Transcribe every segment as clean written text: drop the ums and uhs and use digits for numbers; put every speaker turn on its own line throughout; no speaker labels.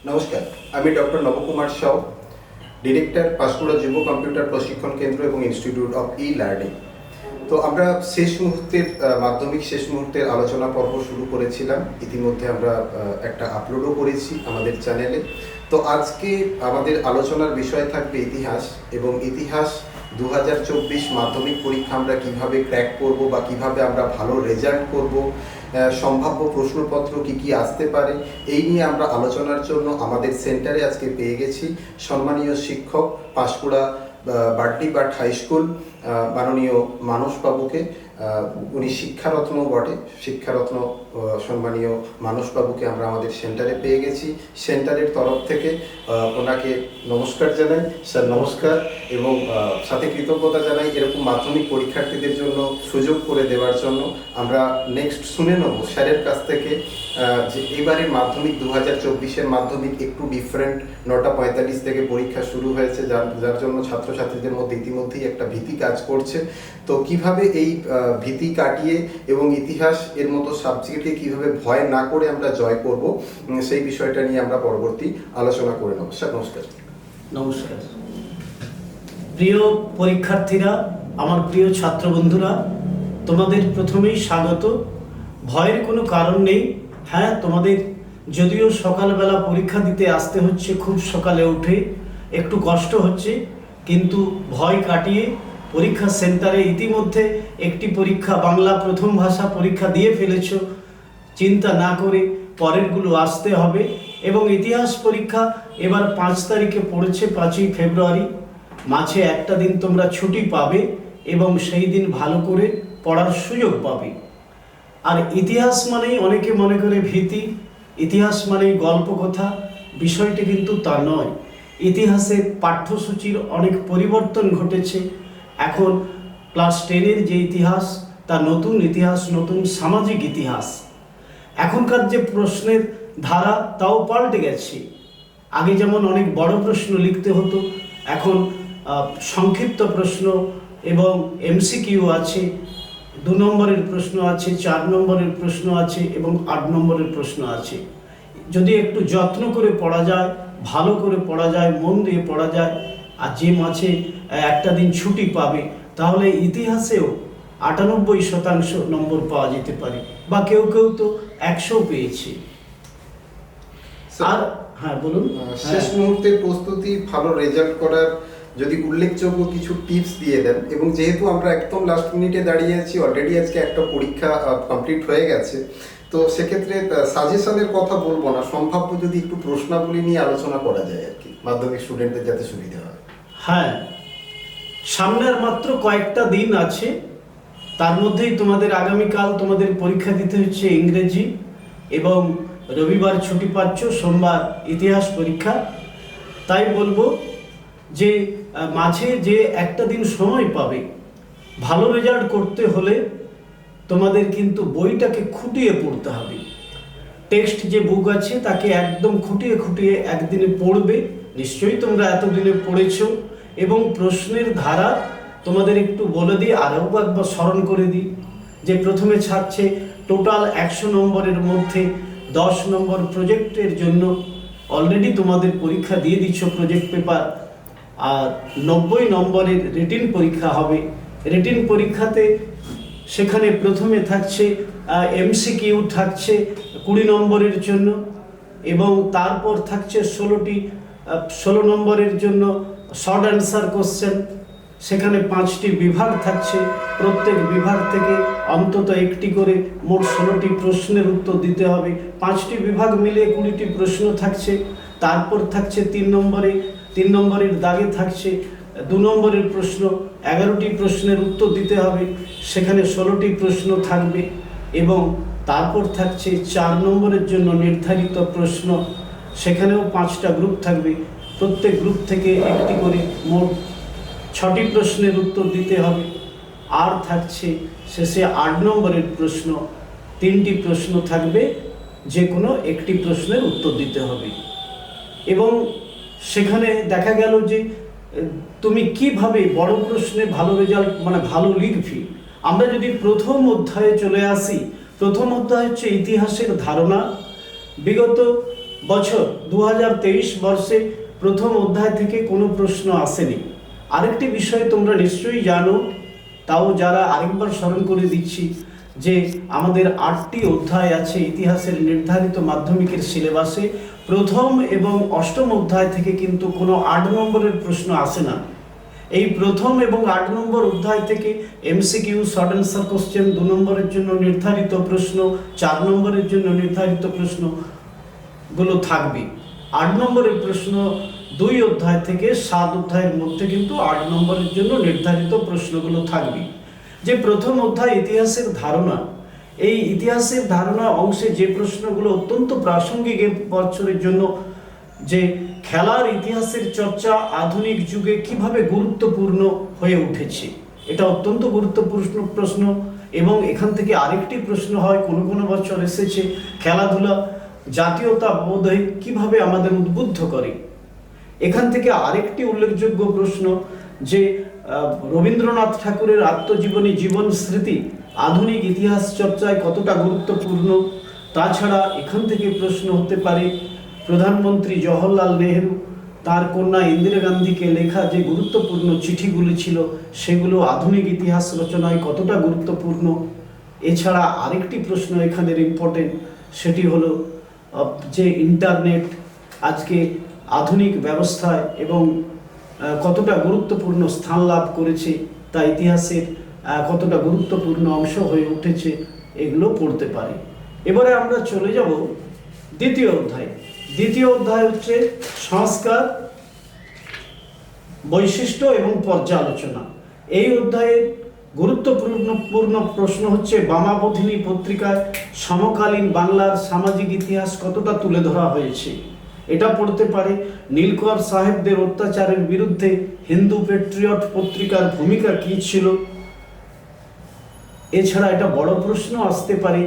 নমস্কার, আমি doctor Nabakumar Sau, director Panskura যুব কম্পিউটার প্রশিক্ষণ কেন্দ্র এবং ইনস্টিটিউট অফ ই লার্নিং। তো আমরা শেষ মুহূর্তের মাধ্যমিক শেষ মুহূর্তের আলোচনা পর্ব শুরু করেছিলাম, ইতিমধ্যে আমরা একটা আপলোডও করেছি আমাদের চ্যানেলে। তো আজকে আমাদের আলোচনার বিষয় থাকবে ইতিহাস, এবং ইতিহাস 2024 মাধ্যমিক পরীক্ষা আমরা কিভাবে ক্র্যাক করব বা কিভাবে আমরা ভালো রেজাল্ট করব, সম্ভাব্য প্রশ্নপত্র কি আসতে পারে, এই নিয়ে আমরা আলোচনার জন্য আমাদের সেন্টারে আজকে পেয়ে গেছি সম্মানীয় শিক্ষক পাঁশকুড়া বাড্ডিবাট হাই স্কুল মাননীয় মানসবাবুকে। উনি শিক্ষারত্ন বটে, শিক্ষারত্ন সম্মানীয় মানসবাবুকে আমরা আমাদের সেন্টারে পেয়ে গেছি। সেন্টারের তরফ থেকে ওনাকে নমস্কার জানাই। স্যার নমস্কার, এবং সাথে কৃতজ্ঞতা জানাই এরকম মাধ্যমিক পরীক্ষার্থীদের জন্য সুযোগ করে দেওয়ার জন্য। আমরা নেক্সট শুনে নেব স্যারের কাছ থেকে যে এবারের মাধ্যমিক 2024-এর মাধ্যমিক একটু ডিফারেন্ট। 9:45 থেকে পরীক্ষা শুরু হয়েছে, যার জন্য ছাত্রছাত্রীদের মধ্যে ইতিমধ্যেই একটা ভীতি কাজ করছে। তো কিভাবে এই ভীতি কাটিয়ে এবং ইতিহাস এর মতো সাবজেক্টে কিভাবে ভয় না করে আমরা জয় করব, সেই বিষয়টা নিয়ে আমরা পরবর্তী আলোচনা করে নেব। স্যার নমস্কার।
নমস্কার। প্রিয় পরীক্ষার্থীরা, আমার প্রিয় ছাত্র বন্ধুরা, তোমাদের প্রথমেই স্বাগত। ভয়ের কোনো কারণ নেই। হ্যাঁ, তোমাদের যদিও সকালবেলা পরীক্ষা দিতে আসতে হচ্ছে, খুব সকালে উঠে একটু কষ্ট হচ্ছে, কিন্তু ভয় কাটিয়ে পরীক্ষা সেন্টারে ইতিমধ্যে একটি পরীক্ষা বাংলা প্রথম ভাষা পরীক্ষা দিয়ে ফেলেছ। চিন্তা না করে পরেরগুলো আসতে হবে। এবং ইতিহাস পরীক্ষা এবার 5 তারিখে পড়েছে, 5ই ফেব্রুয়ারি। মাঝে একটা দিন তোমরা ছুটি পাবে এবং সেই দিন ভালো করে পড়ার সুযোগ পাবে। আর ইতিহাস মানেই অনেকে মনে করে ভীতি, ইতিহাস মানেই গল্প কথা। বিষয়টি কিন্তু তা নয়। ইতিহাসের পাঠ্যসূচির অনেক পরিবর্তন ঘটেছে। এখন ক্লাস 10-এর যে ইতিহাস, তা নতুন ইতিহাস, নতুন সামাজিক ইতিহাস। এখনকার যে প্রশ্নের ধারা, তাও পাল্টে গেছে। আগে যেমন অনেক বড় প্রশ্ন লিখতে হতো, এখন সংক্ষিপ্ত প্রশ্ন এবং এমসিকিউ আছে, 2 নম্বরের প্রশ্ন আছে, 4 নম্বরের প্রশ্ন আছে এবং 8 নম্বরের প্রশ্ন আছে। যদি একটু যত্ন করে পড়া যায়, ভালো করে পড়া যায়, মন দিয়ে পড়া যায়, আর যে মাঝে একটা দিন ছুটি পাবে, তাহলে ইতিহাসেও 98% নম্বর পাওয়া যেতে পারে, বা কেউ কেউ তো 100 পেয়েছে। আর হ্যাঁ বলুন।
শেষ মুহূর্তের প্রস্তুতি, ভালো রেজাল্ট করার যদি উল্লেখযোগ্য কিছু টিপস দিয়ে দেন। এবং যেহেতু আমরা একদম লাস্ট মিনিটে দাঁড়িয়ে আছি, অলরেডি আজকে একটা পরীক্ষা কমপ্লিট হয়ে গেছে, তো সেক্ষেত্রে সাজেশনের কথা বলবো না, সম্ভাব্য যদি একটু প্রশ্নাবলী নিয়ে আলোচনা করা যায় আর কি, মাধ্যমিক স্টুডেন্টদের যাতে সুবিধা হয়।
হ্যাঁ, সামনের মাত্র কয়েকটা দিন আছে, তার মধ্যেই তোমাদের আগামীকাল তোমাদের পরীক্ষা দিতে হচ্ছে ইংরেজি, এবং রবিবার ছুটি পাচ্ছ, সোমবার ইতিহাস পরীক্ষা। তাই বলবো যে মাঝে যে একটা দিন সময় পাবে, ভালো রেজাল্ট করতে হলে তোমাদের কিন্তু বইটাকে খুঁটিয়ে পড়তে হবে। টেক্সট যে বুক আছে তাকে একদম খুঁটিয়ে খুঁটিয়ে একদিনে পড়বে। নিশ্চয়ই তোমরা এতদিনে পড়েছ। এবং প্রশ্নের ধারা তোমাদের একটু বলে দিই, আরও একবার স্মরণ করে দিই, যে প্রথমে ছাড়ছে টোটাল 100 নম্বরের মধ্যে 10 নম্বর প্রজেক্টের জন্য। অলরেডি তোমাদের পরীক্ষা দিয়ে দিচ্ছ প্রজেক্ট পেপার। আর 90 নম্বরের রিটিন পরীক্ষা হবে। রিটিন পরীক্ষাতে সেখানে প্রথমে থাকছে এমসিকিউ থাকছে 20 নম্বরের জন্য, এবং তারপর থাকছে 16 নম্বরের জন্য শর্ট অ্যান্সার কোশ্চেন। সেখানে 5টি বিভাগ থাকছে, প্রত্যেক বিভাগ থেকে অন্তত একটি করে মোট 16টি প্রশ্নের উত্তর দিতে হবে। 5টি বিভাগ মিলিয়ে 20টি প্রশ্ন থাকছে। তারপর থাকছে 3 নম্বরের দাগে থাকছে 2 নম্বরের প্রশ্ন, 11টি প্রশ্নের উত্তর দিতে হবে, সেখানে 16টি প্রশ্ন থাকবে। এবং তারপর থাকছে 4 নম্বরের জন্য নির্ধারিত প্রশ্ন, সেখানেও 5টা গ্রুপ থাকবে, প্রত্যেক গ্রুপ থেকে একটি করে মোট 6টি প্রশ্নের উত্তর দিতে হবে। আর থাকছে শেষে 8 নম্বরের প্রশ্ন, 3টি প্রশ্ন থাকবে, যে কোনো একটি প্রশ্নের উত্তর দিতে হবে। এবং সেখানে দেখা গেল যে তুমি কিভাবে বড় প্রশ্নে ভালো রেজাল্ট ভালো লিখবি। আমরা যদি প্রথম অধ্যায়ে চলে আসি, প্রথম অধ্যায় হচ্ছে ইতিহাসের ধারণা। বিগত বছর 2023 বর্ষে প্রথম অধ্যায় থেকে কোনো প্রশ্ন আসেনি। আরেকটি বিষয় তোমরা নিশ্চয়ই জানো, তাও যারা আরেকবার স্মরণ করে দিচ্ছি, যে আমাদের 8টি অধ্যায় আছে ইতিহাসের নির্ধারিত মাধ্যমিকের সিলেবাসে। প্রথম এবং অষ্টম অধ্যায় থেকে কিন্তু কোনো 8 নম্বরের প্রশ্ন আসে না। এই প্রথম এবং 8 নম্বর অধ্যায় থেকে এমসিকিউ, শর্ট অ্যান্সার কোশ্চেন 2 নম্বরের জন্য নির্ধারিত প্রশ্ন, 4 নম্বরের জন্য নির্ধারিত প্রশ্নগুলো থাকবে। 8 নম্বরের প্রশ্ন 2 অধ্যায় থেকে 7 অধ্যায়ের মধ্যে কিন্তু 8 নম্বরের জন্য নির্ধারিত প্রশ্নগুলো থাকবে। যে প্রথম অধ্যায় ইতিহাসের ধারণা, এই ইতিহাসের ধারণা অংশে যে প্রশ্নগুলো অত্যন্ত প্রাসঙ্গিক এ বছরের জন্য, যে খেলার ইতিহাসের চর্চা আধুনিক যুগে কিভাবে গুরুত্বপূর্ণ হয়ে উঠেছে, এটা অত্যন্ত গুরুত্বপূর্ণ প্রশ্ন। এবং এখান থেকে আরেকটি প্রশ্ন হয়, কোনো কোনো বছর এসেছে, খেলাধুলা জাতীয়তাবোধে কিভাবে আমাদের উদ্বুদ্ধ করে। এখান থেকে আরেকটি উল্লেখযোগ্য প্রশ্ন, যে রবীন্দ্রনাথ ঠাকুরের আত্মজীবনী জীবন স্মৃতি আধুনিক ইতিহাস চর্চায় কতটা গুরুত্বপূর্ণ। তাছাড়া এখান থেকে প্রশ্ন হতে পারে প্রধানমন্ত্রী জওহরলাল নেহেরু তার কন্যা ইন্দিরা গান্ধীকে লেখা যে গুরুত্বপূর্ণ চিঠিগুলি ছিল, সেগুলো আধুনিক ইতিহাস রচনায় কতটা গুরুত্বপূর্ণ। এছাড়া আরেকটি প্রশ্ন এখানের ইম্পর্টেন্ট, সেটি হলো যে ইন্টারনেট আজকে আধুনিক ব্যবস্থায় এবং কতটা গুরুত্বপূর্ণ স্থান লাভ করেছে, তা ইতিহাসের কতটা গুরুত্বপূর্ণ অংশ হয়ে উঠেছে, এগুলো পড়তে পারে। এবারে আমরা চলে যাব দ্বিতীয় অধ্যায়। দ্বিতীয় অধ্যায় হচ্ছে সংস্কার, বৈশিষ্ট্য এবং পর্যালোচনা। এই অধ্যায়ের গুরুত্বপূর্ণ প্রশ্ন হচ্ছে বামাবোধিনী পত্রিকায় সমকালীন বাংলার সামাজিক ইতিহাস কতটা তুলে ধরা হয়েছে, এটা পড়তে পারে। নীলকর সাহেবদের অত্যাচারের বিরুদ্ধে হিন্দু পেট্রিয়ট পত্রিকার ভূমিকা কী ছিল। এছাড়া এটা বড় প্রশ্ন আসতে পারে,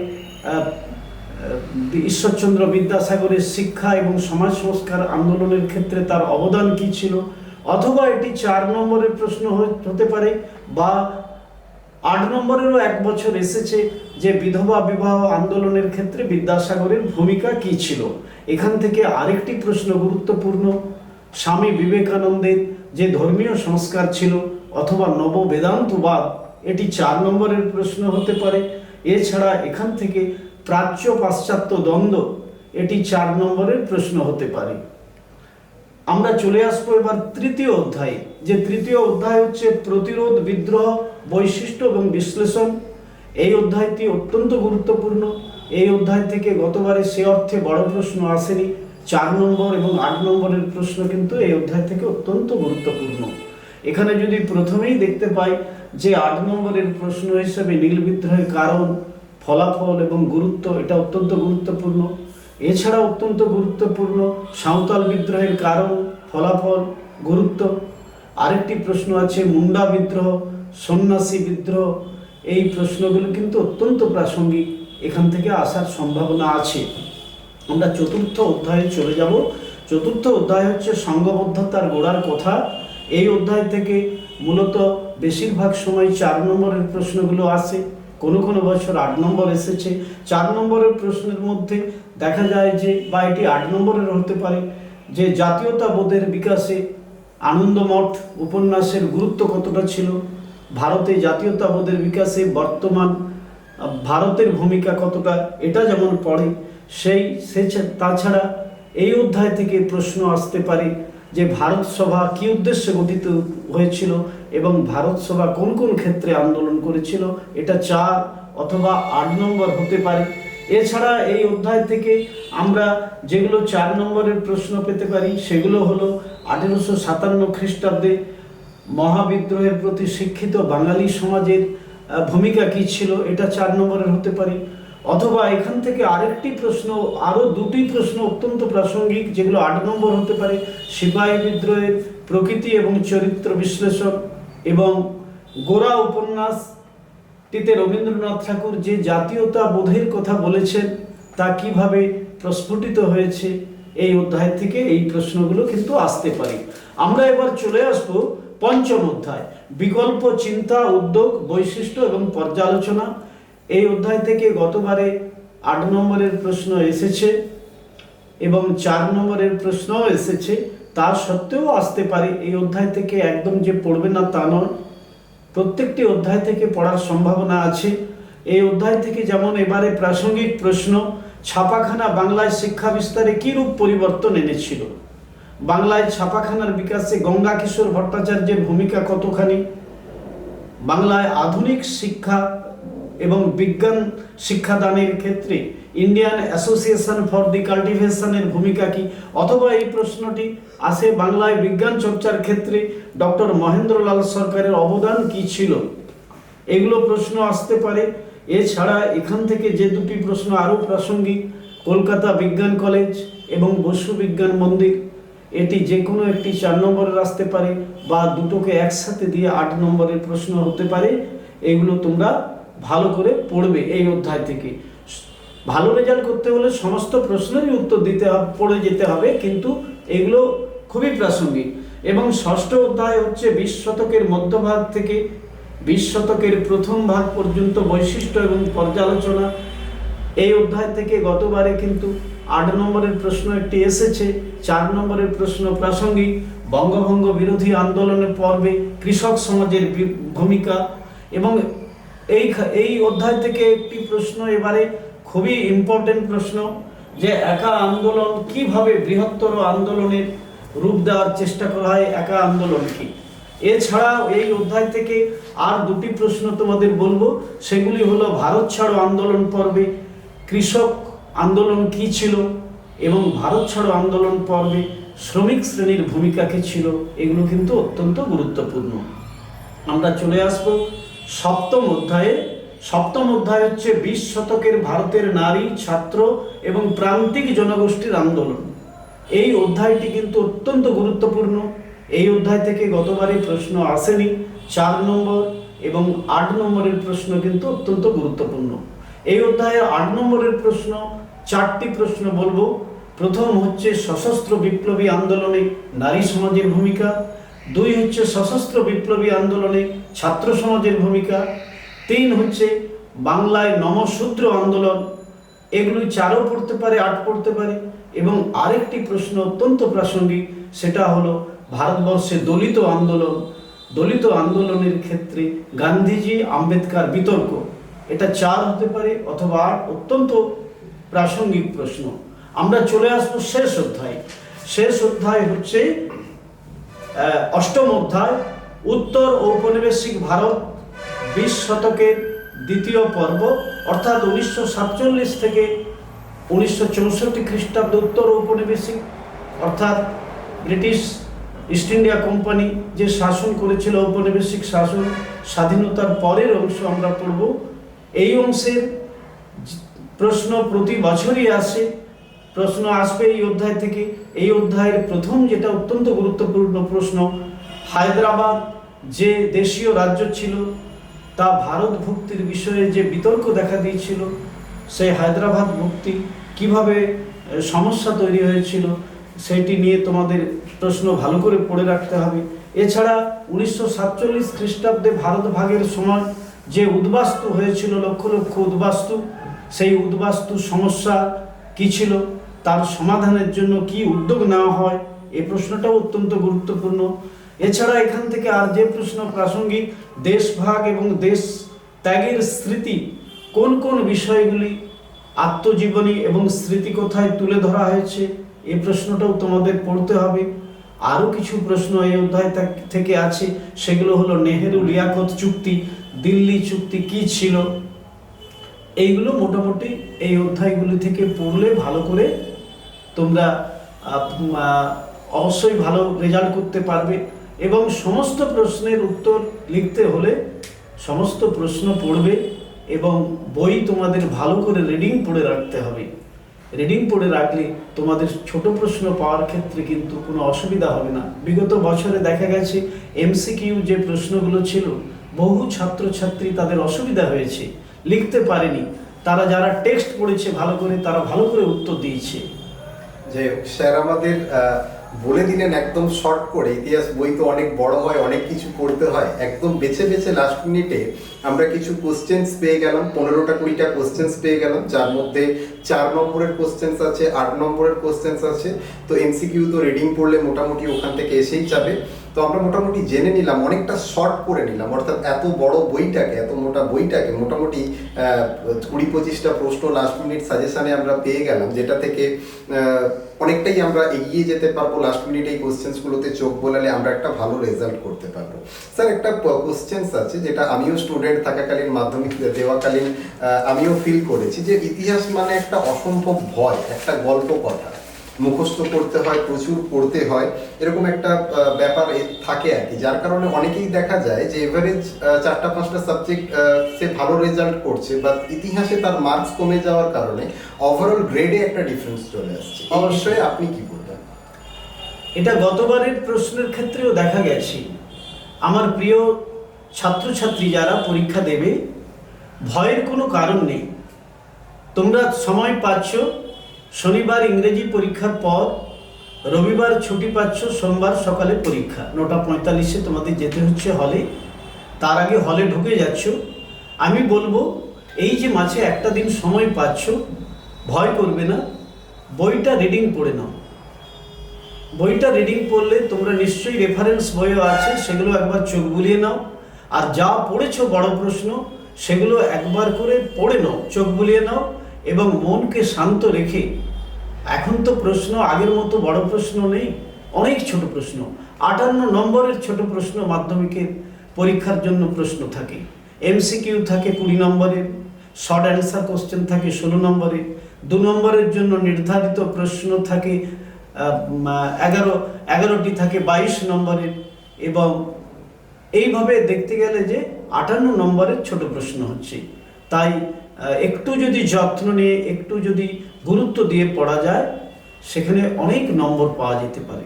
ঈশ্বরচন্দ্র বিদ্যাসাগরের শিক্ষা এবং সমাজ সংস্কার আন্দোলনের ক্ষেত্রে তার অবদান কী ছিল। অথবা এটি 4 নম্বরের প্রশ্ন হতে পারে, বা 8 নম্বরেরও এক বছর এসেছে, যে বিধবা বিবাহ আন্দোলনের ক্ষেত্রে বিদ্যাসাগরের ভূমিকা কী ছিল। এখান থেকে আরেকটি প্রশ্ন গুরুত্বপূর্ণ, স্বামী বিবেকানন্দের যে ধর্মীয় সংস্কার ছিল অথবা নব বেদান্তবাদ, এটি 4 নম্বরের প্রশ্ন হতে পারে। এছাড়া এখান থেকে প্রাচ্য পাশ্চাত্য দ্বন্দ্ব, এটি 4 নম্বরের প্রশ্ন হতে পারে। আমরা চলে আসবো এবার তৃতীয় অধ্যায়ে। যে তৃতীয় অধ্যায় হচ্ছে প্রতিরোধ, বিদ্রোহ, বৈশিষ্ট্য এবং বিশ্লেষণ। এই অধ্যায়টি অত্যন্ত গুরুত্বপূর্ণ। এই অধ্যায় থেকে গতবারে সে অর্থে বড় প্রশ্ন আসেনি। 4 নম্বর এবং 8 নম্বরের প্রশ্ন কিন্তু এই অধ্যায় থেকে অত্যন্ত গুরুত্বপূর্ণ। এখানে যদি প্রথমেই দেখতে পাই যে 8 নম্বরের প্রশ্ন হিসেবে নীল বিদ্রোহের কারণ, ফলাফল এবং গুরুত্ব, এটা অত্যন্ত গুরুত্বপূর্ণ। এছাড়া অত্যন্ত গুরুত্বপূর্ণ সাঁওতাল বিদ্রোহের কারণ, ফলাফল, গুরুত্ব। আরেকটি প্রশ্ন আছে মুন্ডা বিদ্রোহ, সন্ন্যাসী বিদ্রোহ। এই প্রশ্নগুলো কিন্তু অত্যন্ত প্রাসঙ্গিক, এখান থেকে আসার সম্ভাবনা আছে। আমরা চতুর্থ অধ্যায়ে চলে যাব। চতুর্থ অধ্যায় হচ্ছে সংঘবদ্ধতার গোড়ার কথা। এই অধ্যায় থেকে মূলত বেশিরভাগ সময় 4 নম্বরের প্রশ্নগুলো আসে, কোনো কোনো বছর 8 নম্বর এসেছে। 4 নম্বরের প্রশ্নের মধ্যে দেখা যায় যে, বা এটি 8 নম্বরের হতে পারে, যে জাতীয়তাবোধের বিকাশে আনন্দমঠ উপন্যাসের গুরুত্ব কতটা ছিল, ভারতে জাতীয়তাবোধের বিকাশে বর্তমান ভারতের ভূমিকা কতটা, এটা যেমন পড়ে সেই তাছাড়া এই অধ্যায় থেকে প্রশ্ন আসতে পারে যে ভারত সভা কী উদ্দেশ্যে গঠিত হয়েছিল এবং ভারত সভা কোন কোন ক্ষেত্রে আন্দোলন করেছিল, এটা 4 অথবা 8 নম্বর হতে পারে। এছাড়া এই অধ্যায় থেকে আমরা যেগুলো 4 নম্বরের প্রশ্ন পেতে পারি সেগুলো হলো 1857 খ্রিস্টাব্দে মহাবিদ্রোহের প্রতি শিক্ষিত বাঙালি সমাজের ভূমিকা কী ছিল, এটা 4 নম্বরের হতে পারে। অথবা এখান থেকে আরেকটি প্রশ্ন, আরও 2টি প্রশ্ন অত্যন্ত প্রাসঙ্গিক, যেগুলো 8 নম্বর হতে পারে। সিপাহী বিদ্রোহের প্রকৃতি এবং চরিত্র বিশ্লেষণ, এবং গোরা উপন্যাসটিতে রবীন্দ্রনাথ ঠাকুর যে জাতীয়তাবোধের কথা বলেছেন তা কিভাবে প্রস্ফুটিত হয়েছে, এই অধ্যায় থেকে এই প্রশ্নগুলো কিন্তু আসতে পারে। আমরা এবার চলে আসবো পঞ্চম অধ্যায়, বিকল্প চিন্তা, উদ্যোগ, বৈশিষ্ট্য এবং পর্যালোচনা। এই অধ্যায় থেকে গতবারে 8 নম্বরের প্রশ্ন এসেছে। এবং 4 নম্বরের প্রশ্নও এসেছে। তা সত্ত্বেও আসতে পারে, এই অধ্যায় থেকে একদম যে পড়বে না তা নয়, প্রত্যেকটি অধ্যায় থেকে পড়ার সম্ভাবনা আছে। এই অধ্যায় থেকে যেমন এবারে প্রাসঙ্গিক প্রশ্ন, ছাপাখানা বাংলায় শিক্ষা বিস্তারে কী রূপ পরিবর্তন এনেছিল, বাংলায় ছাপাখানার বিকাশে গঙ্গা কিশোর ভট্টাচার্যের ভূমিকা কতখানি, বাংলায় আধুনিক শিক্ষা এবং বিজ্ঞান শিক্ষাদানের ক্ষেত্রে ইন্ডিয়ান অ্যাসোসিয়েশন ফর দি কাল্টিভেশনের ভূমিকা কি, অথবা এই প্রশ্নটি আসে বাংলায় বিজ্ঞান চর্চার ক্ষেত্রে ডক্টর মহেন্দ্রলাল সরকারের অবদান কি ছিল। এগুলো প্রশ্ন আসতে পারে। এছাড়া এখান থেকে যে দুটি প্রশ্ন আরও প্রাসঙ্গিক, কলকাতা বিজ্ঞান কলেজ এবং বসু বিজ্ঞান মন্দির, এটি যে কোনো একটি 4 নম্বরের আসতে পারে বা দুটোকে একসাথে দিয়ে 8 নম্বরের প্রশ্ন হতে পারে। এগুলো তোমরা ভালো করে পড়বে। এই অধ্যায় থেকে ভালো রেজাল্ট করতে হলে সমস্ত প্রশ্নেরই উত্তর দিতে হবে, পড়ে যেতে হবে, কিন্তু এগুলো খুবই প্রাসঙ্গিক। এবং ষষ্ঠ অধ্যায় হচ্ছে 20 শতকের মধ্যভাগ থেকে 20 শতকের প্রথম ভাগ পর্যন্ত বৈশিষ্ট্য এবং পর্যালোচনা। এই অধ্যায় থেকে গতবারে কিন্তু 8 নম্বরের প্রশ্ন একটি এসেছে। 4 নম্বরের প্রশ্ন প্রাসঙ্গিক, বঙ্গভঙ্গ বিরোধী আন্দোলনের পর্বে কৃষক সমাজের ভূমিকা। এবং এই অধ্যায় থেকে একটি প্রশ্ন এবারে খুবই ইম্পর্টেন্ট প্রশ্ন, যে একা আন্দোলন কিভাবে বৃহত্তর আন্দোলনের রূপ দেওয়ার চেষ্টা করা হয়, একা আন্দোলন কি। এছাড়াও এই অধ্যায় থেকে আর দুটি প্রশ্ন তোমাদের বলবো, সেগুলি হলো ভারত ছাড়ো আন্দোলন পর্বে কৃষক আন্দোলন কি ছিল এবং ভারত ছাড়ো আন্দোলন পর্বে শ্রমিক শ্রেণীর ভূমিকা কি ছিল। এগুলো কিন্তু অত্যন্ত গুরুত্বপূর্ণ। আমরা চলে আসব সপ্তম অধ্যায়ে। সপ্তম অধ্যায় হচ্ছে 20 শতকের ভারতের নারী, ছাত্র এবং প্রান্তিক জনগোষ্ঠীর আন্দোলন। এই অধ্যায়টি কিন্তু অত্যন্ত গুরুত্বপূর্ণ। এই অধ্যায় থেকে গতবারে প্রশ্ন আসেনি। 4 নম্বর এবং 8 নম্বরের প্রশ্ন কিন্তু অত্যন্ত গুরুত্বপূর্ণ। এই অধ্যায়ের 8 নম্বরের প্রশ্ন 4টি প্রশ্ন বলবো। প্রথম হচ্ছে সশস্ত্র বিপ্লবী আন্দোলনে নারী সমাজের ভূমিকা, 2 হচ্ছে সশস্ত্র বিপ্লবী আন্দোলনে ছাত্র সমাজের ভূমিকা, 3 হচ্ছে বাংলায় নমশূদ্র আন্দোলন। এগুলি 4ও পড়তে পারে, 8 পড়তে পারে। এবং আরেকটি প্রশ্ন অত্যন্ত প্রাসঙ্গিক, সেটা হলো ভারতবর্ষে দলিত আন্দোলন, দলিত আন্দোলনের ক্ষেত্রে গান্ধীজি আম্বেদকর বিতর্ক। এটা 4 হতে পারে অথবা 8, অত্যন্ত প্রাসঙ্গিক প্রশ্ন। আমরা চলে আসবো শেষ অধ্যায়। শেষ অধ্যায় হচ্ছে 8ম অধ্যায়, উত্তর ঔপনিবেশিক ভারত 20 শতকের দ্বিতীয় পর্ব, অর্থাৎ 1947 থেকে 1964 খ্রিস্টাব্দে উত্তর ঔপনিবেশিক, অর্থাৎ ব্রিটিশ ইস্ট ইন্ডিয়া কোম্পানি যে শাসন করেছিল, ঔপনিবেশিক শাসন, স্বাধীনতার পরের অংশ আমরা পড়ব। এই অংশের প্রশ্ন প্রতি বছরই আসে, প্রশ্ন আসবে এই অধ্যায় থেকে। এই অধ্যায়ের প্রথম যেটা অত্যন্ত গুরুত্বপূর্ণ প্রশ্ন, হায়দ্রাবাদ যে দেশীয় রাজ্য ছিল তা ভারত ভুক্তির বিষয়ে যে বিতর্ক দেখা দিয়েছিল, সেই হায়দ্রাবাদ ভুক্তি কিভাবে সমস্যা তৈরি হয়েছিল, সেটি নিয়ে তোমাদের প্রশ্ন ভালো করে পড়ে রাখতে হবে। এছাড়া 1947 খ্রিস্টাব্দে ভারত ভাগের সময় যে উদ্বাস্তু হয়েছিল, লক্ষ লক্ষ উদ্বাস্তু, সেই উদ্বাস্তু সমস্যা কি ছিল, তার সমাধানের জন্য কি উদ্যোগ নেওয়া হয়, এই প্রশ্নটাও অত্যন্ত গুরুত্বপূর্ণ। এছাড়া এখান থেকে আর যে প্রশ্ন প্রাসঙ্গিক, দেশভাগ এবং দেশ ত্যাগের স্মৃতি, কোন কোন বিষয়গুলি আত্মজীবনী এবং স্মৃতিকথায় তুলে ধরা হয়েছে, এই প্রশ্নটাও তোমাদের পড়তে হবে। আরও কিছু প্রশ্ন এই অধ্যায় থেকে আছে, সেগুলো হলো নেহেরু লিয়াকত চুক্তি, দিল্লি চুক্তি কি ছিল। এইগুলো মোটামুটি এই অধ্যায়গুলি থেকে পড়লে ভালো করে তোমরা অবশ্যই ভালো রেজাল্ট করতে পারবে। এবং সমস্ত প্রশ্নের উত্তর লিখতে হলে সমস্ত প্রশ্ন পড়বে এবং বই তোমাদের ভালো করে রিডিং পড়ে রাখতে হবে। রিডিং পড়ে রাখলে তোমাদের ছোট প্রশ্ন পাওয়ার ক্ষেত্রে কিন্তু কোনো অসুবিধা হবে না। বিগত বছরে দেখা গেছে এমসিকিউ যে প্রশ্নগুলো ছিল, বহু ছাত্রছাত্রী তাদের অসুবিধা হয়েছে, লিখতে পারেনি। তারা যারা টেক্সট পড়েছে ভালো করে, তারা ভালো করে উত্তর দিয়েছে।
যে স্যার আমাদের বলে দিলেন একদম শর্ট করে। ইতিহাস বই তো অনেক বড় হয়, অনেক কিছু করতে হয়, একদম বেছে বেছে লাস্ট মিনিটে আমরা কিছু কোশ্চেন্স পেয়ে গেলাম, 15-20টা কোশ্চেন্স পেয়ে গেলাম, যার মধ্যে 4 নম্বরের কোশ্চেন্স আছে, 8 নম্বরের কোশ্চেন্স আছে। তো এমসিকিউ তো রিডিং পড়লে মোটামুটি ওখান থেকে এসেই যাবে। তো আমরা মোটামুটি জেনে নিলাম, অনেকটা শর্ট করে নিলাম, অর্থাৎ এত বড় বইটাকে, এত মোটা বইটাকে মোটামুটি 20-25টা প্রশ্ন লাস্ট মিনিট সাজেশানে আমরা পেয়ে গেলাম, যেটা থেকে অনেকটাই আমরা এগিয়ে যেতে পারবো। লাস্ট মিনিট এই কোশ্চেন্সগুলোতে চোখ বোলালে আমরা একটা ভালো রেজাল্ট করতে পারবো। স্যার, একটা কোশ্চেন্স আছে যেটা আমিও স্টুডেন্ট থাকাকালীন, মাধ্যমিক দেওয়াকালীন আমিও ফিল করেছি, যে ইতিহাস মানে একটা অসম্ভব ভয়, একটা গল্প কথা, মুখস্থ করতে হয়, প্রচুর পড়তে হয়, এরকম একটা ব্যাপার থাকে আর কি। যার কারণে অনেকেই দেখা যায় যে এভারেজ 4-5টা সাবজেক্ট সে ভালো রেজাল্ট করছে, বা ইতিহাসে তার মার্কস কমে যাওয়ার কারণে ওভারঅল গ্রেডে একটা ডিফারেন্স চলে আসছে। অবশ্যই আপনি কি বলবেন?
এটা গতবারের প্রশ্নের ক্ষেত্রেও দেখা গেছে। আমার প্রিয় ছাত্রছাত্রী যারা পরীক্ষা দেবে, ভয়ের কোনো কারণ নেই। তোমরা সময় পাচ্ছ, শনিবার ইংরেজি পরীক্ষার পর রবিবার ছুটি পাচ্ছ, সোমবার সকালে পরীক্ষা, 9:45-এ তোমাদের যেতে হচ্ছে হলে। তার আগে হলে ঢুকে যাচ্ছ। আমি বলবো, এই যে মাঝে একটা দিন সময় পাচ্ছ, ভয় করবে না, বইটা রিডিং পড়ে নাও। বইটা রিডিং পড়লে তোমরা নিশ্চয়ই রেফারেন্স বইও আছে, সেগুলো একবার চোখ বুলিয়ে নাও। আর যা পড়েছো বড় প্রশ্ন, সেগুলো একবার করে পড়ে নাও, চোখ বুলিয়ে নাও, এবং মনকে শান্ত রেখে। এখন তো প্রশ্ন আগের মতো বড় প্রশ্ন নেই, অনেক ছোট প্রশ্ন, 58 নম্বরের ছোট প্রশ্ন মাধ্যমিকের পরীক্ষার জন্য প্রশ্ন থাকে। এমসিকিউ থাকে 20 নম্বরের, শর্ট অ্যান্সার কোশ্চেন থাকে 16 নম্বরের, 2 নম্বরের জন্য নির্ধারিত প্রশ্ন থাকে 11টি থাকে 22 নম্বরের, এবং এইভাবে দেখতে গেলে যে 58 নম্বরের ছোট প্রশ্ন হচ্ছে। তাই একটু যদি যত্ন নিয়ে, একটু যদি গুরুত্ব দিয়ে পড়া যায়, সেখানে অনেক নম্বর পাওয়া যেতে পারে।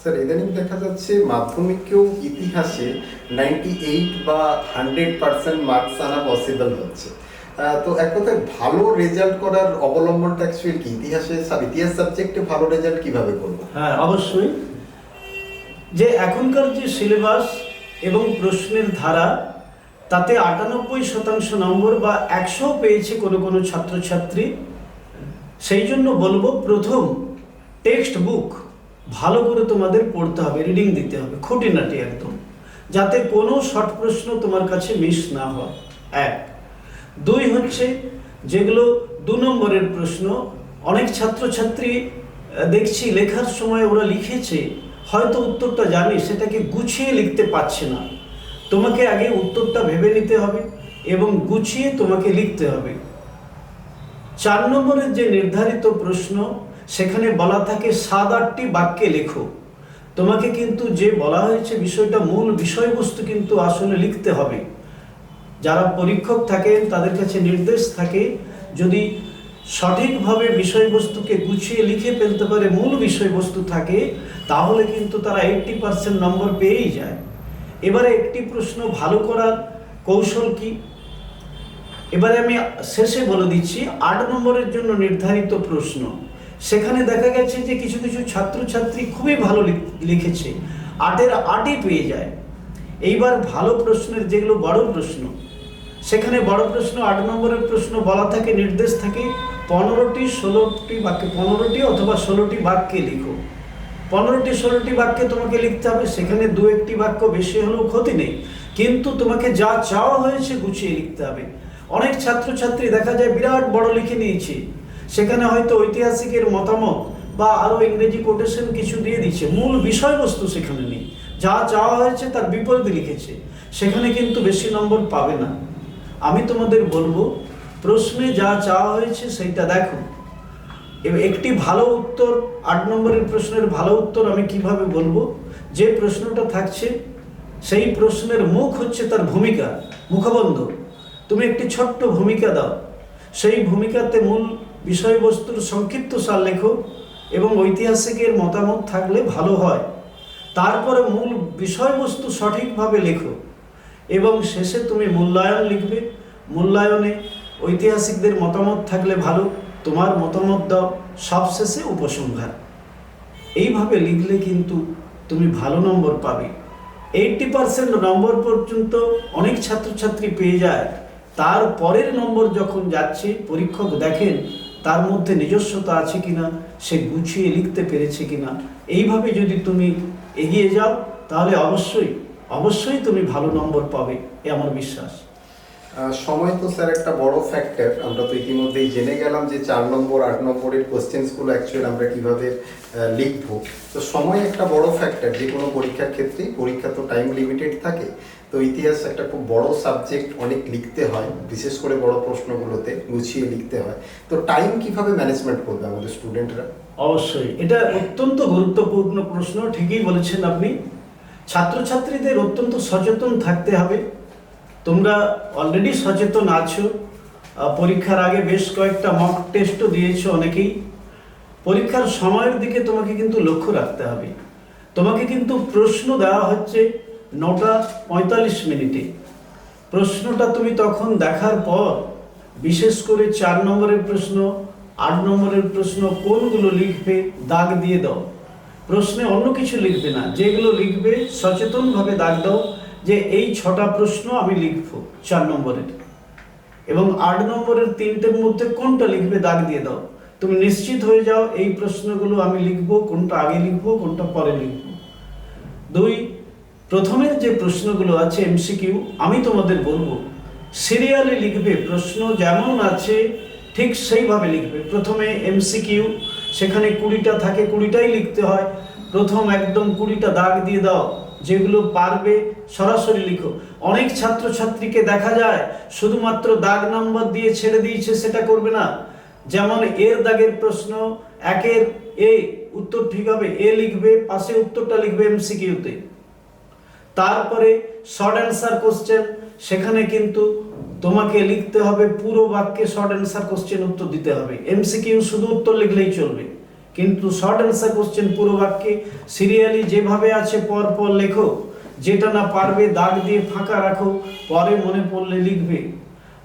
স্যার, ইদানিং দেখা যাচ্ছে মাধ্যমিকেও ইতিহাসে 98 বা 100% মার্কস আনা পসিবল হচ্ছে। তো এক কথায় ভালো রেজাল্ট করার অবলম্বনটা অ্যাকচুয়ালি কি? ইতিহাস সাবজেক্টে ভালো রেজাল্ট কিভাবে করবো?
হ্যাঁ, অবশ্যই। যে এখনকার যে সিলেবাস এবং প্রশ্নের ধারা, তাতে 98% নম্বর বা 100 পেয়েছে কোনো কোনো ছাত্রছাত্রী। সেই জন্য বলবো, প্রথম টেক্সট বুক ভালো করে তোমাদের পড়তে হবে, রিডিং দিতে হবে খুঁটিনাটি একদম, যাতে কোনো শর্ট প্রশ্ন তোমার কাছে মিস না হয়। 1, 2 হচ্ছে যেগুলো 2 নম্বরের প্রশ্ন। অনেক ছাত্রছাত্রী দেখছি লেখার সময় ওরা লিখেছে, হয়তো উত্তরটা জানি, সেটাকে গুছিয়ে লিখতে পারছে না। তোমাকে আগে উত্তরটা ভেবে নিতে হবে এবং গুছিয়ে তোমাকে লিখতে হবে। 4 নম্বরের যে নির্ধারিত প্রশ্ন, সেখানে বলা থাকে 7-8টি বাক্যে লেখো। তোমাকে কিন্তু যে বলা হয়েছে বিষয়টা, মূল বিষয়বস্তু কিন্তু আসলে লিখতে হবে। যারা পরীক্ষক থাকেন তাদের কাছে নির্দেশ থাকে, যদি সঠিকভাবে বিষয়বস্তুকে গুছিয়ে লিখে ফেলতে পারে, মূল বিষয়বস্তু থাকে, তাহলে কিন্তু তারা 80% নম্বর পেয়েই যায়। এবারে একটি প্রশ্ন ভালো করার কৌশল কি, এবারে আমি শেষে বলে দিচ্ছি। 8 নম্বরের জন্য নির্ধারিত প্রশ্ন, সেখানে দেখা গেছে যে কিছু কিছু ছাত্রছাত্রী খুবই ভালো লিখেছে, 8-এর 8ই পেয়ে যায়। এইবার ভালো প্রশ্নের যেগুলো বড় প্রশ্ন, সেখানে বড় প্রশ্ন 8 নম্বরের প্রশ্ন বলা থাকে, নির্দেশ থাকে 15টি বাক্যে, 15টি অথবা 16টি বাক্যে লিখো। 15টি-16টি বাক্যে তোমাকে লিখতে হবে। সেখানে 2-1টি বাক্য বেশি হলেও ক্ষতি নেই, কিন্তু তোমাকে যা চাওয়া হয়েছে গুছিয়ে লিখতে হবে। অনেক ছাত্রছাত্রী দেখা যায় বিরাট বড় লিখে নিয়েছে, সেখানে হয়তো ঐতিহাসিকের মতামত বা আরও ইংরেজি কোটেশন কিছু দিয়ে দিচ্ছে, মূল বিষয়বস্তু সেখানে নেই, যা চাওয়া হয়েছে তার বিপরীতে লিখেছে, সেখানে কিন্তু বেশি নম্বর পাবে না। আমি তোমাদের বলবো, প্রশ্নে যা চাওয়া হয়েছে সেইটা দেখো। এবার একটি ভালো উত্তর, 8 নম্বরের প্রশ্নের ভালো উত্তর আমি কিভাবে বলবো, যে প্রশ্নটা থাকছে সেই প্রশ্নের মুখ হচ্ছে তার ভূমিকা, মুখবন্ধ। তুমি একটি ছোট্ট ভূমিকা দাও, সেই ভূমিকাতে মূল বিষয়বস্তুর সংক্ষিপ্ত সার লেখো, এবং ঐতিহাসিকের মতামত থাকলে ভালো হয়। তারপরে মূল বিষয়বস্তু সঠিকভাবে লেখো, এবং শেষে তুমি মূল্যায়ন লিখবে। মূল্যায়নে ঐতিহাসিকদের মতামত থাকলে ভালো, তোমার মতামত দাও, সবশেষে উপসংহার। এইভাবে লিখলে কিন্তু তুমি ভালো নম্বর পাবে। 80% নম্বর পর্যন্ত অনেক ছাত্রছাত্রী পেয়ে যায়, তার পরের নম্বর যখন যাচ্ছে পরীক্ষক দেখেন তার মধ্যে নিজস্বতা আছে কিনা, সে গুছিয়ে লিখতে পেরেছে কিনা। এইভাবে যদি তুমি এগিয়ে যাও তাহলে অবশ্যই অবশ্যই তুমি ভালো নম্বর পাবে, এ আমার বিশ্বাস।
সময় তো স্যার একটা বড় ফ্যাক্টর। আমরা তো ইতিমধ্যেই জেনে গেলাম যে 4 নম্বর 8 নম্বরের কোশ্চেন্সগুলো অ্যাকচুয়ালি আমরা কিভাবে লিখবো। তো সময় একটা বড় ফ্যাক্টর যে কোনো পরীক্ষার ক্ষেত্রে। পরীক্ষা তো টাইম লিমিটেড থাকে, তো ইতিহাস একটা খুব বড় সাবজেক্ট, অনেক লিখতে হয়, বিশেষ করে বড় প্রশ্নগুলোতে গুছিয়ে লিখতে হয়। তো টাইম কিভাবে ম্যানেজমেন্ট করবে আমাদের স্টুডেন্টরা?
অবশ্যই এটা অত্যন্ত গুরুত্বপূর্ণ প্রশ্ন, ঠিকই বলেছেন আপনি। ছাত্রছাত্রীদের অত্যন্ত সচেতন থাকতে হবে। তোমরা অলরেডি সচেতন আছো, পরীক্ষার আগে বেশ কয়েকটা মক টেস্টও দিয়েছো অনেকেই। পরীক্ষার সময়ের দিকে তোমাকে কিন্তু লক্ষ্য রাখতে হবে। তোমাকে কিন্তু প্রশ্ন দেওয়া হচ্ছে 9:45 প্রশ্নটা তুমি তখন দেখার পর বিশেষ করে 4 নম্বরের প্রশ্ন, 8 নম্বরের প্রশ্ন কোনগুলো লিখবে দাগ দিয়ে দাও। প্রশ্নে অন্য কিছু লিখবে না, যেগুলো লিখবে সচেতনভাবে দাগ দাও যে এই 6টা প্রশ্ন আমি লিখব 4 নম্বরের, এবং 8 নম্বরের 3টের মধ্যে কোনটা লিখবে দাগ দিয়ে দাও। তুমি নিশ্চিত হয়ে যাও এই প্রশ্নগুলো আমি লিখব, কোনটা আগে লিখব কোনটা পরে লিখব। 2, প্রথমের যে প্রশ্নগুলো আছে এমসিকিউ, আমি তোমাদের বলবো সিরিয়ালি লিখবে, প্রশ্ন যেমন আছে ঠিক সেইভাবে লিখবে। প্রথমে এমসিকিউ, সেখানে 20টা থাকে, 20টাই লিখতে হয়। প্রথম একদম 20টা দাগ দিয়ে দাও, যেগুলো পারবে সরাসরি লিখো। অনেক ছাত্রছাত্রীকে দেখা যায় শুধুমাত্র দাগ নাম্বার দিয়ে ছেড়ে দিয়েছে, সেটা করবে না। যেমন এর দাগের প্রশ্ন, 1-এর এ উত্তর ঠিক হবে, এ লিখবে, পাশে উত্তরটা লিখবে এমসিকিউতে। তারপরে শর্ট অ্যান্সার কোশ্চেন, সেখানে কিন্তু তোমাকে লিখতে হবে পুরো বাক্যে শর্ট অ্যান্সার কোশ্চেন উত্তর দিতে হবে। এমসিকিউ শুধু উত্তর লিখলেই চলবে, কিন্তু শর্ট অ্যান্সার কোশ্চেন পুরো বাক্যে সিরিয়ালি যেভাবে আছে পর পর লেখো। যেটা না পারবে দাগ দিয়ে ফাঁকা রাখো, পরে মনে পড়লে লিখবে।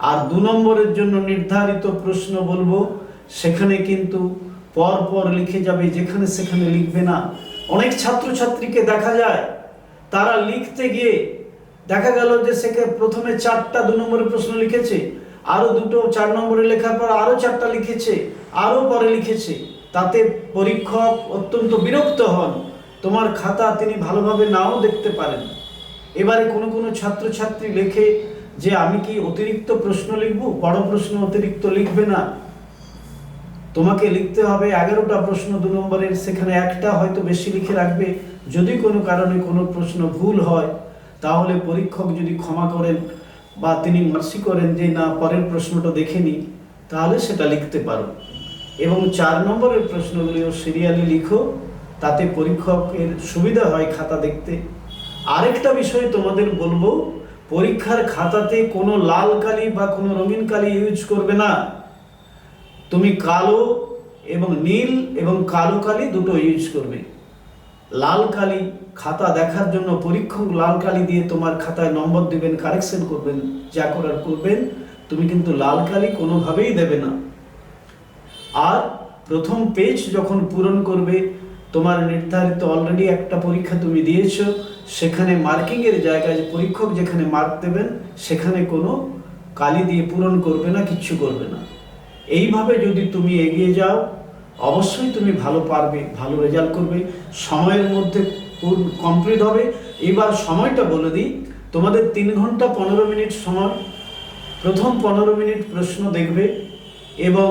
আর 2 নম্বরের জন্য নির্ধারিত প্রশ্ন বলবো, সেখানে কিন্তু পর পর লিখে যাবে, যেখানে সেখানে লিখবে না। অনেক ছাত্রছাত্রীকে দেখা যায় তারা লিখতে গিয়ে দেখা গেল যে সেখানে প্রথমে 4টা 2 নম্বরের প্রশ্ন লিখেছে, আরো 2টো 4 নম্বরে লেখার পর আরো 4টা লিখেছে, আরো পরে লিখেছে। তাতে পরীক্ষক অত্যন্ত বিরক্ত হন, তোমার খাতা তিনি ভালোভাবে নাও দেখতে পারেন। এবারে কোনো কোনো ছাত্রছাত্রী লেখে যে আমি কি অতিরিক্ত প্রশ্ন লিখব? বড় প্রশ্ন অতিরিক্ত লিখবে না, তোমাকে লিখতে হবে 11টা প্রশ্ন 2 নম্বরের, সেখানে একটা হয়তো বেশি লিখে রাখবে। যদি কোনো কারণে কোনো প্রশ্ন ভুল হয় তাহলে পরীক্ষক যদি ক্ষমা করেন বা তিনি মার্সি করেন যে না পরের প্রশ্নটা দেখে নি, তাহলে সেটা লিখতে পারো। এবং 4 নম্বরের প্রশ্নগুলিও সিরিয়ালি লিখো, তাতে পরীক্ষকের সুবিধা হয় খাতা দেখতে। আরেকটা বিষয় তোমাদের বলবো, পরীক্ষার খাতাতে কোনো লাল কালি বা কোনো রঙিন কালি ইউজ করবে না। তুমি কালো এবং নীল এবং কালো কালি দুটো ইউজ করবে। লাল কালি খাতা দেখার জন্য পরীক্ষক লাল কালি দিয়ে তোমার খাতায় নম্বর দিবেন, কারেকশন করবেন, যা করার করবেন। তুমি কিন্তু লাল কালি কোনোভাবেই দেবে না। আর প্রথম পেজ যখন পূরণ করবে, তোমার নির্ধারিত অলরেডি একটা পরীক্ষা তুমি দিয়েছো, সেখানে মার্কিংয়ের জায়গায় যে পরীক্ষক যেখানে মার্ক দেবেন সেখানে কোনো কালি দিয়ে পূরণ করবে না, কিচ্ছু করবে না। এইভাবে যদি তুমি এগিয়ে যাও অবশ্যই তুমি ভালো পারবে, ভালো রেজাল্ট করবে, সময়ের মধ্যে কমপ্লিট হবে। এবার সময়টা বলে দিই, তোমাদের 3 ঘন্টা 15 মিনিট সময়। প্রথম 15 মিনিট প্রশ্ন দেখবে এবং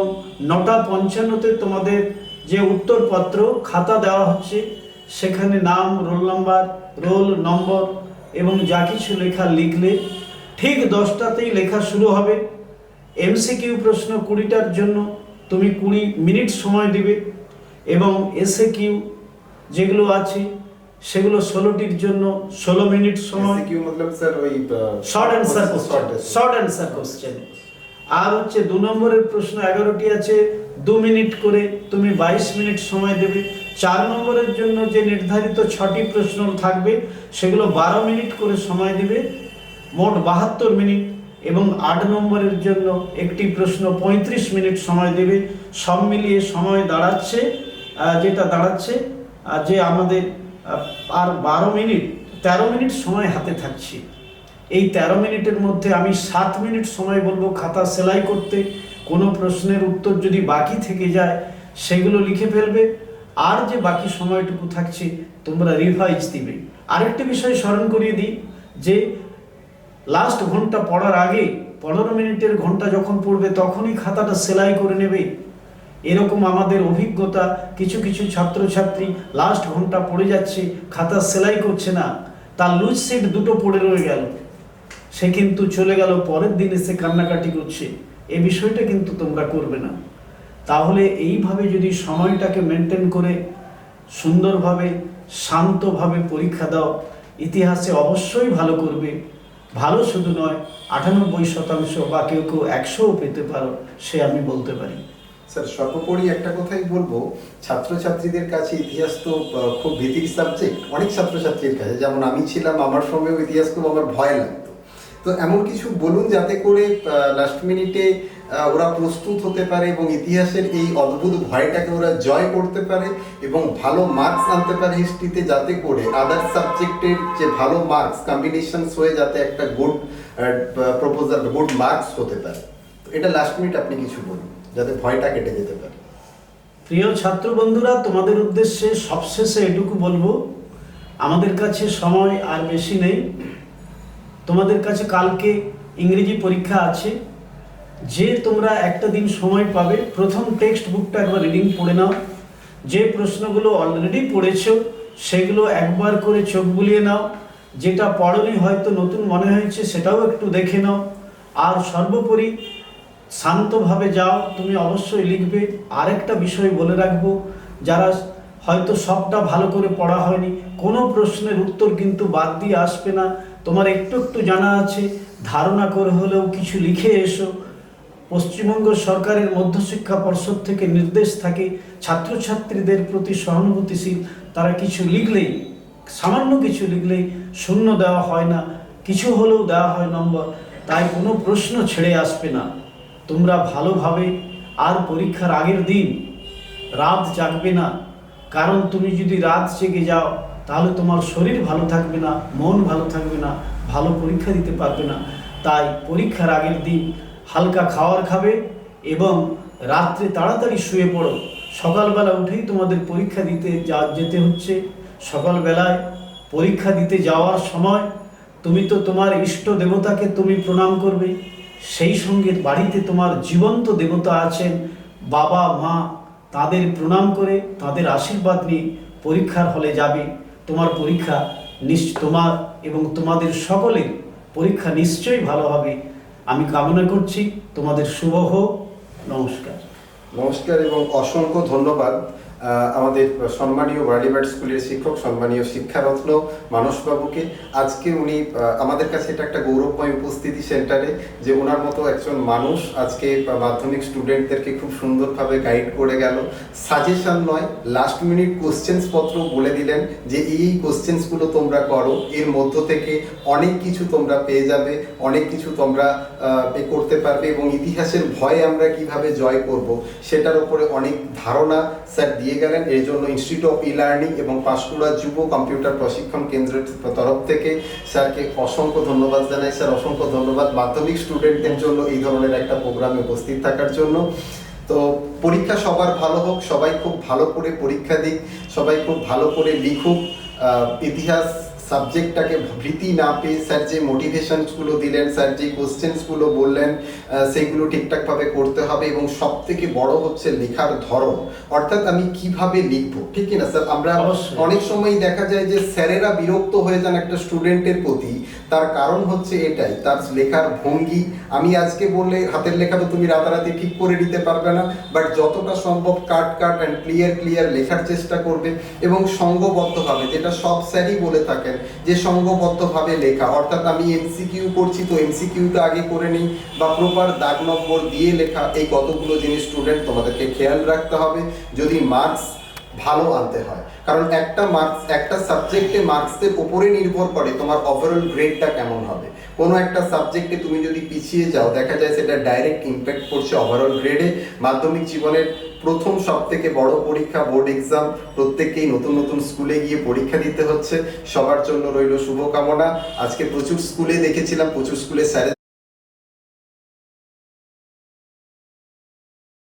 9:55 তোমাদের যে উত্তরপত্র খাতা দেওয়া হচ্ছে সেখানে নাম, রোল নাম্বার, রোল নম্বর এবং যা কিছু লেখা লিখলে ঠিক 10টাতেই লেখা শুরু হবে। এমসিকিউ প্রশ্ন 20টার জন্য তুমি 20 মিনিট সময় দিবে এবং এসএ কিউ যেগুলো আছে সেগুলো 16টির জন্য 16 মিনিট সময়।
এসকিউ मतलब স্যার ওই
শর্ট অ্যান্সার কোশ্চেন। আর হচ্ছে 2 নম্বরের প্রশ্ন 11টি আছে, 2 মিনিট করে তুমি 22 মিনিট সময় দেবে। 4 নম্বরের জন্য যে নির্ধারিত 6টি প্রশ্ন থাকবে সেগুলো 12 মিনিট করে সময় দিবে, মোট 72 মিনিট। এবং 8 নম্বরের জন্য একটি প্রশ্ন 35 মিনিট সময় দেবে। সব মিলিয়ে সময় দাঁড়াচ্ছে যেটা দাঁড়াচ্ছে যে আমাদের আর 12 মিনিট 13 মিনিট সময় হাতে থাকছে। এই 13 মিনিটের মধ্যে আমি 7 মিনিট সময় বলবো খাতা সেলাই করতে। কোনো প্রশ্নের উত্তর যদি বাকি থেকে যায় সেগুলো লিখে ফেলবে, আর যে বাকি সময়টুকু থাকছে তোমরা রিভাইজ দিবে। আরেকটি বিষয় স্মরণ করিয়ে দিই যে লাস্ট ঘন্টা পড়ার আগে 15 মিনিটের ঘন্টা যখন পড়বে তখনই খাতাটা সেলাই করে নেবে। এরকম আমাদের অভিজ্ঞতা, কিছু কিছু ছাত্রছাত্রী লাস্ট ঘন্টা পড়ে যাচ্ছে, খাতা সেলাই করছে না, তার লুজ সিট দুটো পড়ে রয়ে গেল, সে কিন্তু চলে গেল, পরের দিন এসে কান্নাকাটি করছে। এই বিষয়টা কিন্তু তোমরা করবে না। তাহলে এইভাবে যদি সময়টাকে মেনটেন করে সুন্দরভাবে শান্তভাবে পরীক্ষা দাও, ইতিহাসে অবশ্যই ভালো করবে। ভালো শুধু নয়, 98% বা কেউ কেউ 100ও পেতে পারো, সে আমি বলতে পারি।
স্যার, সর্বোপরি একটা কথাই বলবো, ছাত্রছাত্রীদের কাছে ইতিহাস তো খুব ভীতির সাবজেক্ট। অনেক ছাত্রছাত্রীর কাছে, যেমন আমি ছিলাম, আমার সময়ও ইতিহাস খুব আমার ভয় লাগতো। তো এমন কিছু বলুন যাতে করে লাস্ট মিনিটে ওরা প্রস্তুত হতে পারে এবং ইতিহাসের এই অদ্ভুত ভয়টাকে ওরা জয় করতে পারে এবং ভালো মার্কস আনতে পারে হিস্ট্রিতে, যাতে করে আদার সাবজেক্টের যে ভালো মার্কস কম্বিনেশনস হয়ে যাতে একটা গুড প্রপোজাল, গুড মার্কস হতে পারে। তো এটা লাস্ট মিনিট আপনি কিছু বলুন যাতে ভয়টা কেটে যেতে পারে।
প্রিয় ছাত্র বন্ধুরা, তোমাদের উদ্দেশ্যে সবশেষে এটুকু বলবো, আমাদের কাছে সময় আর বেশি নেই। তোমাদের কাছে কালকে ইংরেজি পরীক্ষা আছে। যে তোমরা একটা দিন সময় পাবে, প্রথম টেক্সট বুকটা একবার রিডিং পড়ে নাও। যে প্রশ্নগুলো অলরেডি পড়েছো সেগুলো একবার করে চোখ বুলিয়ে নাও। যেটা পড়নি হয়তো নতুন মনে হয়েছে সেটাও একটু দেখে নাও। আর সর্বোপরি শান্তভাবে যাও, তুমি অবশ্যই লিখবে। আরেকটা বিষয় বলে রাখবো, যারা হয়তো সবটা ভালো করে পড়া হয়নি, কোনো প্রশ্নের উত্তর কিন্তু বাদ দিয়ে আসবে না। তোমার একটু একটু জানা আছে, ধারণা করে হলেও কিছু লিখে এসো। পশ্চিমবঙ্গ সরকারের মধ্যশিক্ষা পর্ষদ থেকে নির্দেশ থাকে ছাত্রছাত্রীদের প্রতি সহানুভূতিশীল। তারা কিছু লিখলেই, সামান্য কিছু লিখলেই শূন্য দেওয়া হয় না, কিছু হলেও দেওয়া হয় নম্বর। তাই কোনো প্রশ্ন ছেড়ে আসবে না। তোমরা ভালোভাবে, আর পরীক্ষার আগের দিন রাত জাগবে না, কারণ তুমি যদি রাত জেগে যাও তাহলে তোমার শরীর ভালো থাকবে না, মন ভালো থাকবে না, ভালো পরীক্ষা দিতে পারবে না। তাই পরীক্ষার আগের দিন হালকা খাবার খাবে এবং রাত্রে তাড়াতাড়ি শুয়ে পড়ো। সকালবেলা উঠেই তোমাদের পরীক্ষা দিতে যেতে হচ্ছে। সকালবেলায় পরীক্ষা দিতে যাওয়ার সময় তুমি তো তোমার ইষ্ট দেবতাকে তুমি প্রণাম করবে, সেই সঙ্গে বাড়িতে তোমার জীবন্ত দেবতা আছেন বাবা মা, তাদের প্রণাম করে তাদের আশীর্বাদ নিয়ে পরীক্ষার হলে যাবে। তোমার পরীক্ষা তোমার এবং তোমাদের সকলের পরীক্ষা নিশ্চয়ই ভালো হবে। আমি কামনা করছি তোমাদের শুভ হোক। নমস্কার।
নমস্কার এবং অসংখ্য ধন্যবাদ আমাদের সম্মানীয় বার্লিবার্ড স্কুলের শিক্ষক, সম্মানীয় শিক্ষারত্ন মানসবাবুকে। আজকে উনি আমাদের কাছে এটা একটা গৌরবময় উপস্থিতি সেন্টারে, যে ওনার মতো একজন মানুষ আজকে মাধ্যমিক স্টুডেন্টদেরকে খুব সুন্দরভাবে গাইড করে গেল। সাজেশন নয়, লাস্ট মিনিট কোশ্চেন্স পত্র বলে দিলেন যে এই কোশ্চেন্সগুলো তোমরা করো, এর মধ্য থেকে অনেক কিছু তোমরা পেয়ে যাবে, অনেক কিছু তোমরা করতে পারবে এবং ইতিহাসের ভয়ে আমরা কিভাবে জয় করব সেটার উপরে অনেক ধারণা স্যার দিয়ে গেলেন। এর জন্য ইনস্টিটিউট অফ ই লার্নিং এবং পাঁশকুড়া যুব কম্পিউটার প্রশিক্ষণ কেন্দ্রের তরফ থেকে স্যারকে অসংখ্য ধন্যবাদ জানাই। স্যার, অসংখ্য ধন্যবাদ মাধ্যমিক স্টুডেন্টদের জন্য এই ধরনের একটা প্রোগ্রামে উপস্থিত থাকার জন্য। তো পরীক্ষা সবার ভালো হোক, সবাই খুব ভালো করে পরীক্ষা দিক, সবাই খুব ভালো করে লিখুক। ইতিহাস সাবজেক্টটাকে ভীতি না পেয়ে স্যার যে মোটিভেশনসগুলো দিলেন, স্যার যে কোশ্চেন্সগুলো বললেন, সেইগুলো ঠিকঠাকভাবে করতে হবে। এবং সব থেকে বড় হচ্ছে লেখার ধরন, অর্থাৎ আমি কিভাবে লিখবো, ঠিক কিনা স্যার? আমরা অনেক সময় দেখা যায় যে স্যারেরা বিরক্ত হয়ে যান একটা স্টুডেন্টের প্রতি, তার কারণ হচ্ছে এটাই, তার লেখার ভঙ্গি। আমি আজকে বললে হাতের লেখা তো তুমি রাতারাতি ঠিক করে নিতে পারবে না, বাট যতটা সম্ভব কাট অ্যান্ড ক্লিয়ার লেখার চেষ্টা করবে এবং সংঘবদ্ধভাবে, যেটা সব স্যারই বলে থাকেন যে সংঘবদ্ধভাবে লেখা। অর্থাৎ আমি এমসিকিউ করছি তো এমসিকিউটা আগে করে নিই, বা প্রপার দাগ নম্বর দিয়ে লেখা। এই কতগুলো জিনিস স্টুডেন্ট তোমাদেরকে খেয়াল রাখতে হবে যদি মার্কস ভালো আনতে হয়। কারণ একটা সাবজেক্টে মার্কসের উপরে নির্ভর করে তোমার ওভারঅল গ্রেডটা কেমন হবে। কোনো একটা সাবজেক্টে তুমি যদি পিছিয়ে যাও, দেখা যায় সেটা ডাইরেক্ট ইম্প্যাক্ট করছে ওভারঅল গ্রেডে। মাধ্যমিক জীবনের প্রথম সব থেকে বড় পরীক্ষা বোর্ড এক্সাম, প্রত্যেককেই নতুন নতুন স্কুলে গিয়ে পরীক্ষা দিতে হচ্ছে। সবার জন্য রইল শুভকামনা। আজকে প্রচুর স্কুলে দেখেছিলাম, প্রচুর স্কুলে স্যারের